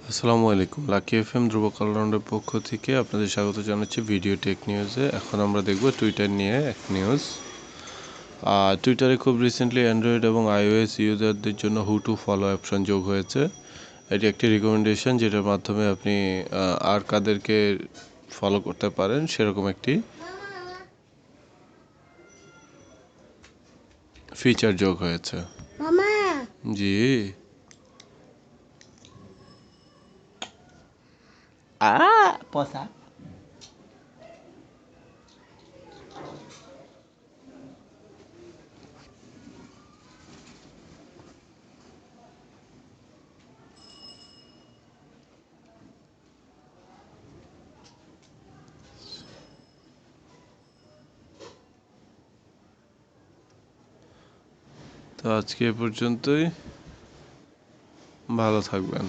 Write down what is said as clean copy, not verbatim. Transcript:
আসসালামু আলাইকুম। Lucky FM ধ্রুবক অলরাউন্ডের পক্ষ থেকে আপনাদের স্বাগত জানাচ্ছি ভিডিও টেক নিউজে। এখন আমরা দেখব টুইটার নিয়ে এক নিউজ। টুইটারে খুব রিসেন্টলি অ্যান্ড্রয়েড এবং আইওএস ইউজারদের জন্য হু টু ফলো অপশন যোগ হয়েছে। এটি একটি রিকমেন্ডেশন যেটার মাধ্যমে আপনি আর কাদেরকে ফলো করতে পারেন সেরকম একটি ফিচার যোগ হয়েছে। জি Posa. তো আজকে এ পর্যন্তই। ভালো থাকবেন।